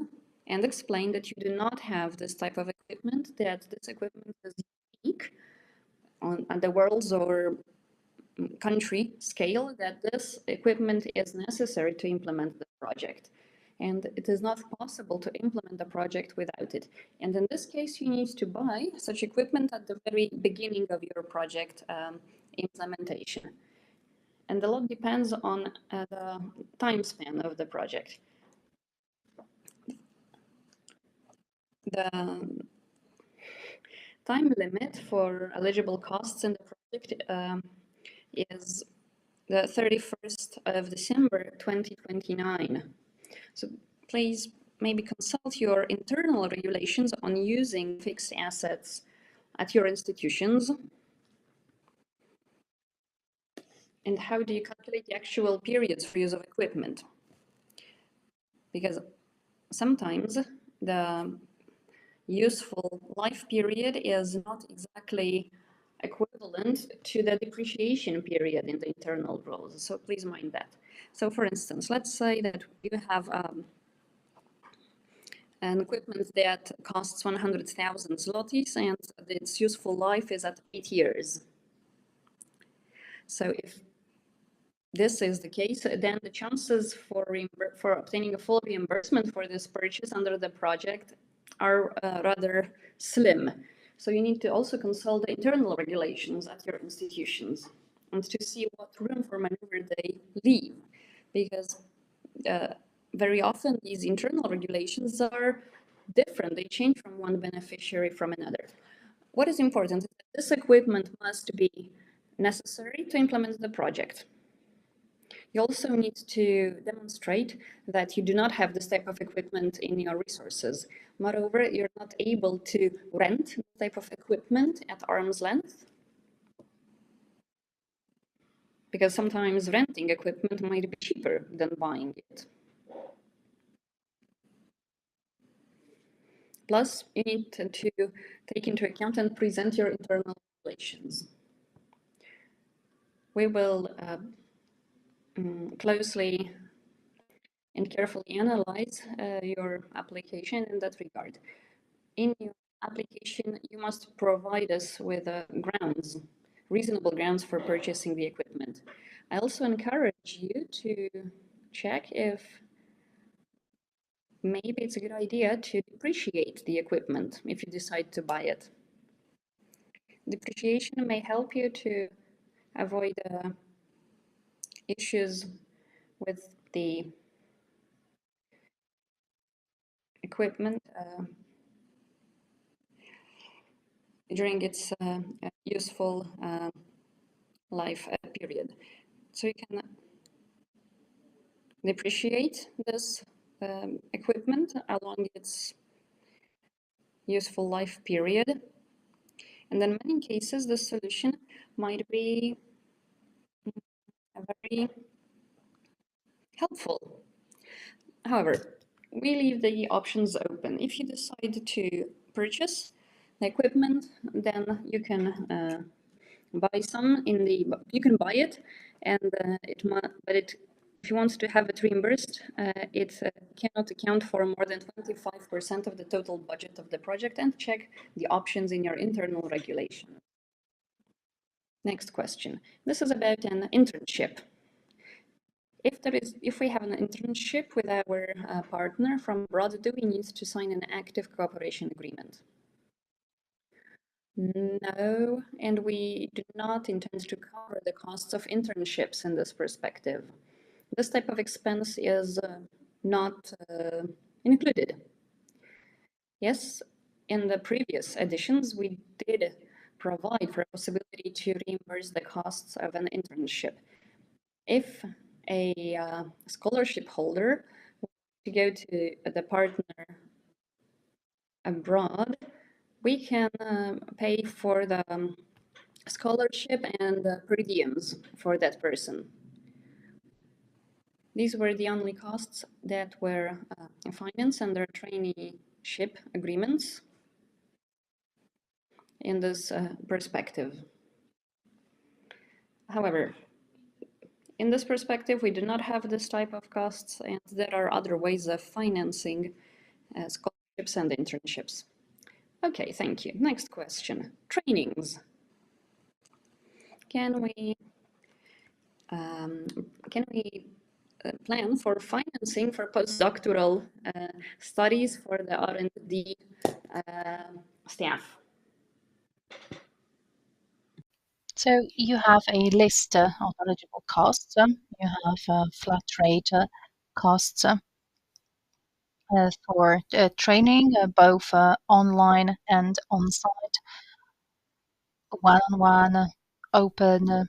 and explain that you do not have this type of equipment, that this equipment is unique on the world's or country scale, that this equipment is necessary to implement the project. And it is not possible to implement the project without it. And in this case, you need to buy such equipment at the very beginning of your project implementation. And a lot depends on the time span of the project. The time limit for eligible costs in the project is the 31st of December 2029. So please maybe consult your internal regulations on using fixed assets at your institutions. And how do you calculate the actual periods for use of equipment? Because sometimes the useful life period is not exactly equivalent to the depreciation period in the internal rules. So please mind that. So for instance, let's say that you have an equipment that costs 100,000 zlotys and its useful life is at 8 years. So if this is the case, then the chances for obtaining a full reimbursement for this purchase under the project are rather slim. So you need to also consult the internal regulations at your institutions and to see what room for maneuver they leave. Because very often these internal regulations are different. They change from one beneficiary from another. What is important is that this equipment must be necessary to implement the project. You also need to demonstrate that you do not have this type of equipment in your resources. Moreover, you're not able to rent this type of equipment at arm's length, because sometimes renting equipment might be cheaper than buying it. Plus, you need to take into account and present your internal regulations. We will closely and carefully analyze your application in that regard. In your application, you must provide us with grounds, reasonable grounds for purchasing the equipment. I also encourage you to check if maybe it's a good idea to depreciate the equipment if you decide to buy it. Depreciation may help you to avoid issues with the equipment during its useful life period. So you can depreciate this equipment along its useful life period. And in many cases, the solution might be very helpful. However, we leave the options open. If you decide to purchase the equipment, then you can buy some you can buy it, and if you want to have it reimbursed, it cannot account for more than 25% of the total budget of the project, and check the options in your internal regulation. Next question. This is about an internship. If we have an internship with our partner from abroad, do we need to sign an active cooperation agreement? No, and we do not intend to cover the costs of internships in this perspective. This type of expense is not included. Yes, in the previous editions, we did provide for a possibility to reimburse the costs of an internship. If a scholarship holder to go to the partner abroad, we can pay for the scholarship and the per diems for that person. These were the only costs that were financed under traineeship agreements in this perspective. However, in this perspective, we do not have this type of costs, and there are other ways of financing scholarships and internships. Okay, thank you. Next question. Trainings. Can we plan for financing for postdoctoral studies for the R&D staff? So you have a list of eligible costs. You have flat rate costs for training, both online and on-site, one-on-one, open,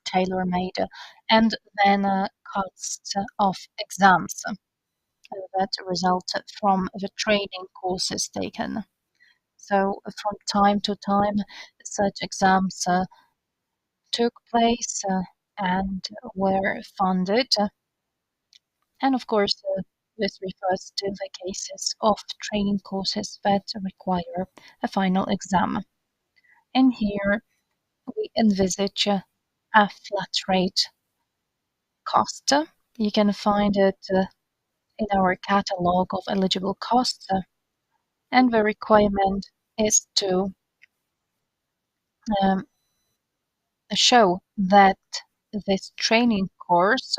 tailor-made, and then costs of exams that result from the training courses taken. So from time to time, such exams took place and were funded. And of course, this refers to the cases of training courses that require a final exam. And here we envisage a flat rate cost. You can find it in our catalog of eligible costs, and the requirement is to um, show that this training course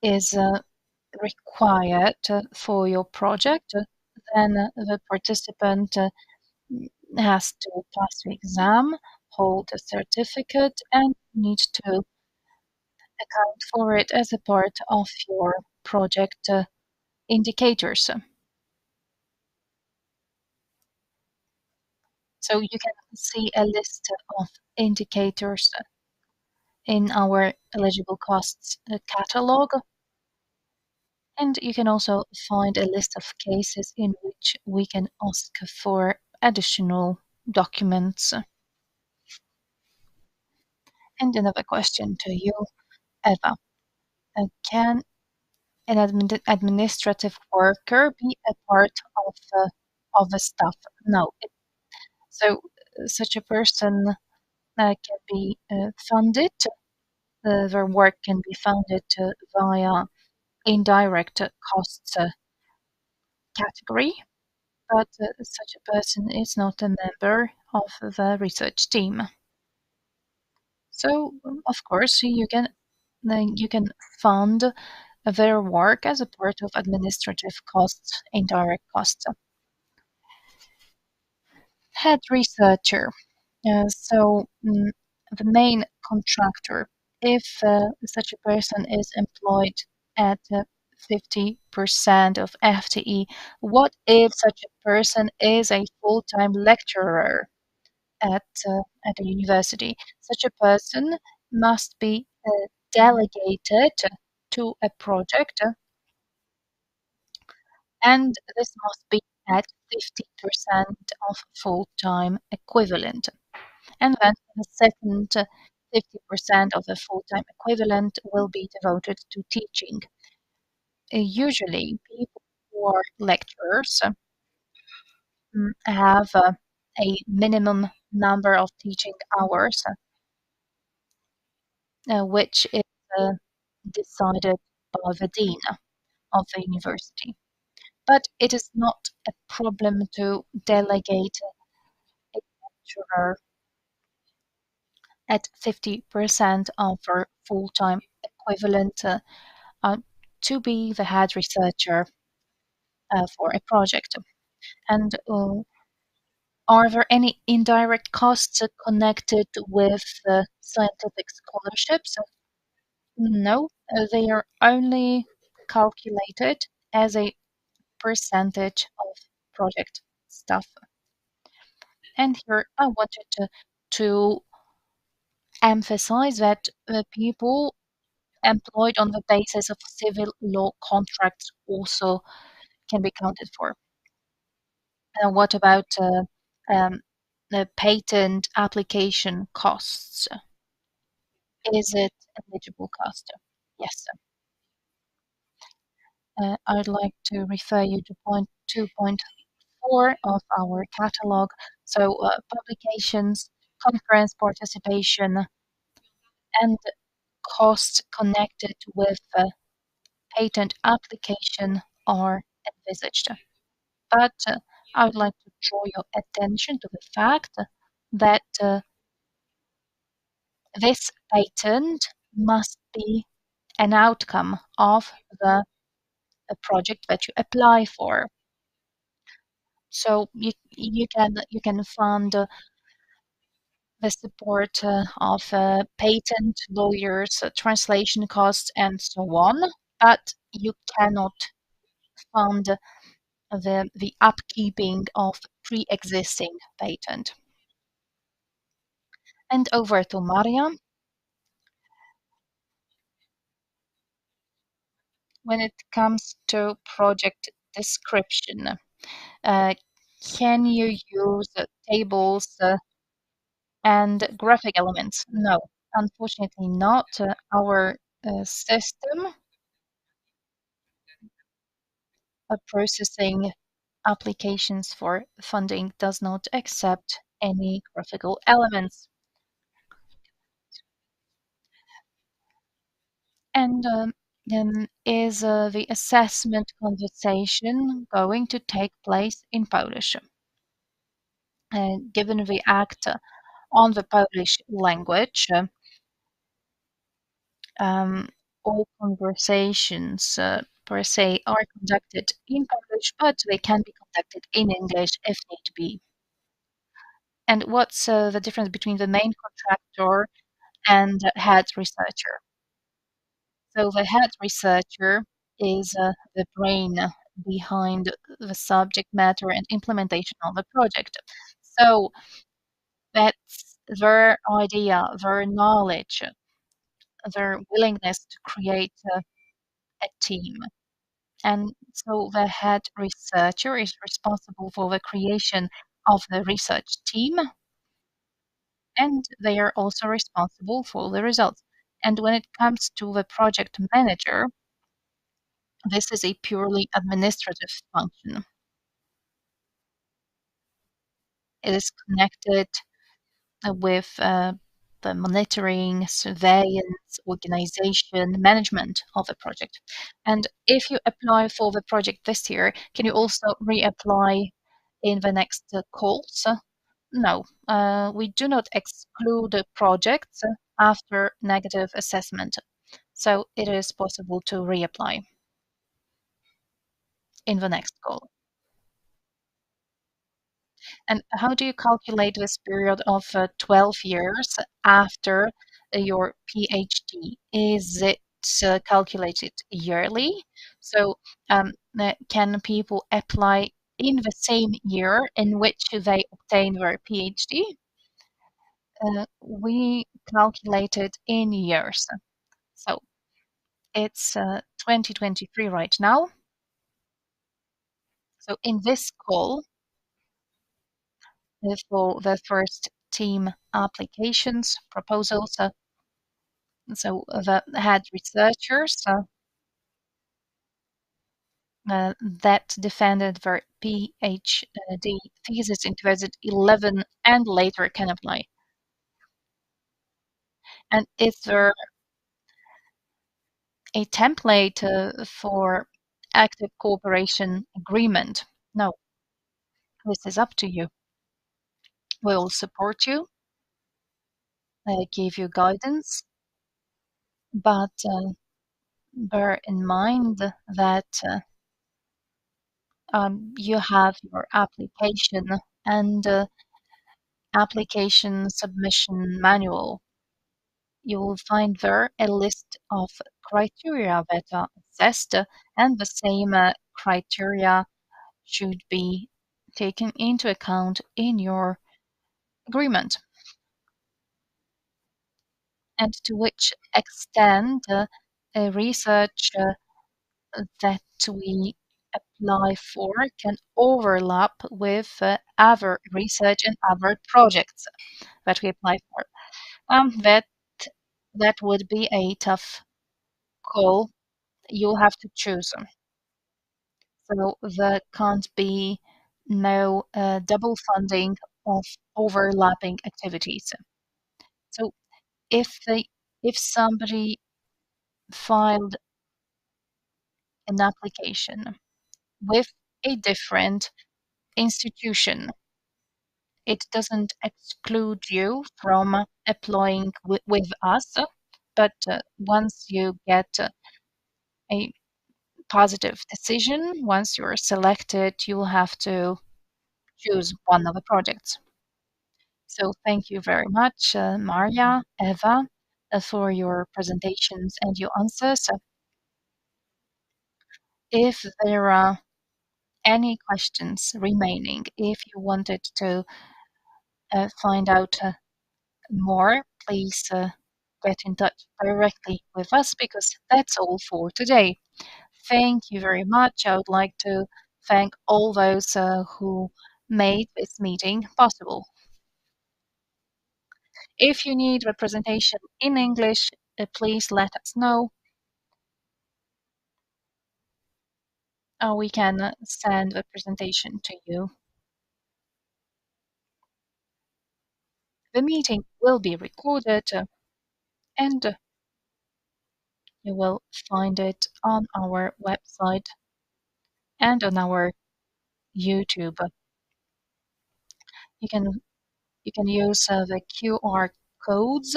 is required for your project. Then the participant has to pass the exam, hold a certificate, and need to account for it as a part of your project indicators. So you can see a list of indicators in our eligible costs catalog. And you can also find a list of cases in which we can ask for additional documents. And another question to you, Eva. Can an administrative worker be a part of the staff? No. So such a person can be funded. Their work can be funded via indirect costs category, but such a person is not a member of the research team. So, of course, you can fund their work as a part of administrative costs, indirect costs. Head researcher. The main contractor, if such a person is employed at 50% of FTE, what if such a person is a full-time lecturer at a university? Such a person must be delegated to a project, and this must be at 50% of full-time equivalent. And then the second 50% of the full-time equivalent will be devoted to teaching. Usually, people who are lecturers have a minimum number of teaching hours, which is decided by the dean of the university. But it is not a problem to delegate a lecturer at 50% of our full-time equivalent uh, to be the head researcher for a project. And are there any indirect costs connected with scientific scholarships? No, they are only calculated as a percentage of project staff. And here I wanted to emphasize that people employed on the basis of civil law contracts also can be counted for. What about the patent application costs? Is it eligible cost? Yes. I'd like to refer you to point 2.4 of our catalog. So publications, conference participation, and costs connected with patent application are envisaged. But I would like to draw your attention to the fact that this patent must be an outcome of the project that you apply for. So you can fund the support of patent lawyers, translation costs, and so on, but you cannot fund the upkeeping of pre-existing patent. And over to Maria. When it comes to project description, uh, can you use tables and graphic elements? No, unfortunately not. Our system of processing applications for funding does not accept any graphical elements. And then is the assessment conversation going to take place in Polish? Given the act on the Polish language, um, all conversations per se are conducted in Polish, but they can be conducted in English if need be. And what's the difference between the main contractor and head researcher? So the head researcher is the brain behind the subject matter and implementation of the project. So that's their idea, their knowledge, their willingness to create a team. And so the head researcher is responsible for the creation of the research team, and they are also responsible for the results. And when it comes to the project manager, this is a purely administrative function. It is connected with the monitoring, surveillance, organization, management of the project. And if you apply for the project this year, can you also reapply in the next calls? No, we do not exclude projects after negative assessment. So it is possible to reapply in the next call. And how do you calculate this period of 12 years after your PhD? Is it calculated yearly? So, can people apply in the same year in which they obtain their PhD? We calculate it in years. So, it's 2023 right now. So, in this call, for the first team applications, proposals. So the head researchers that defended their PhD thesis in 2011 and later can apply. And is there a template for active cooperation agreement? No, this is up to you. We will support you, give you guidance, But bear in mind that you have your application and application submission manual. You will find there a list of criteria that are assessed, and the same criteria should be taken into account in your agreement. And to which extent a research that we apply for can overlap with other research and other projects that we apply for. That would be a tough call. You'll have to choose. So there can't be no double funding of overlapping activities. So if they if somebody filed an application with a different institution, it doesn't exclude you from applying with us, but once you get a positive decision, once you're selected, you will have to choose one of the projects. So thank you very much, Maria, Eva, for your presentations and your answers. If there are any questions remaining, if you wanted to find out more, please get in touch directly with us because that's all for today. Thank you very much. I would like to thank all those who made this meeting possible. If you need representation in English, please let us know. We can send the presentation to you. The meeting will be recorded and you will find it on our website and on our YouTube. You can use the QR codes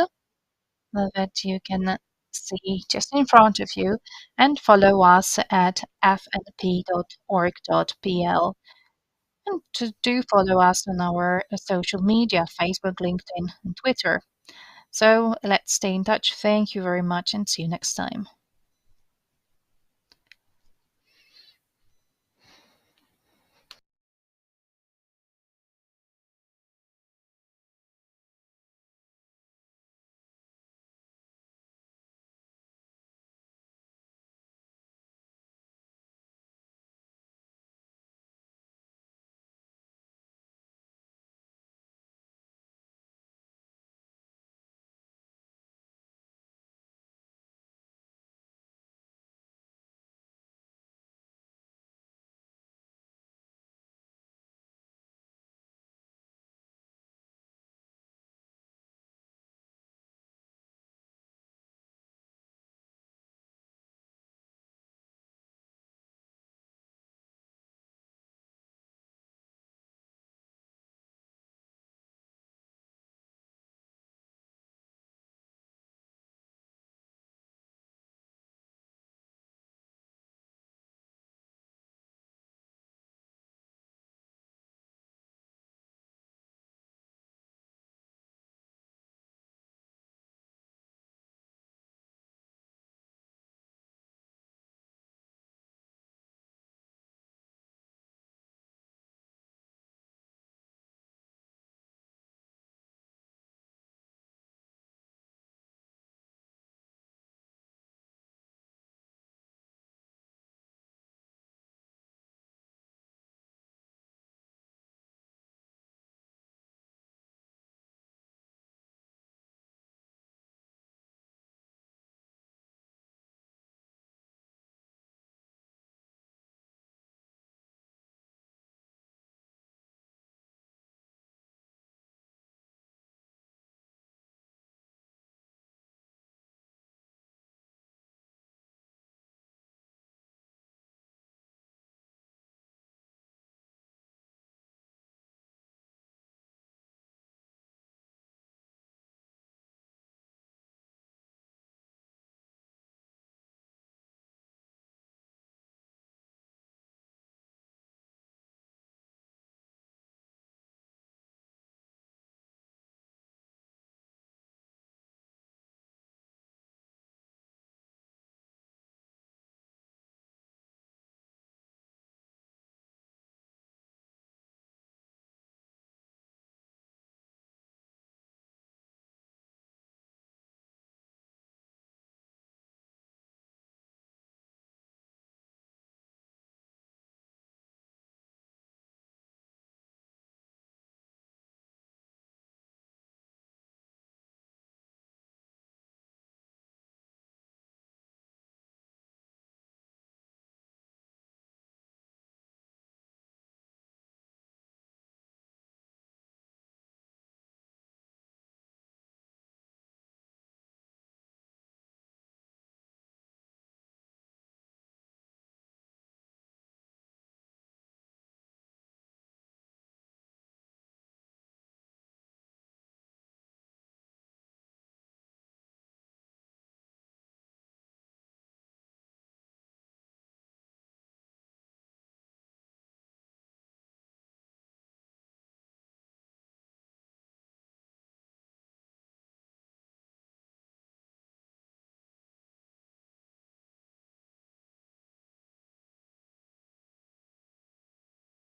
that you can see just in front of you and follow us at fnp.org.pl. And to do follow us on our social media, Facebook, LinkedIn, and Twitter. So let's stay in touch. Thank you very much and see you next time.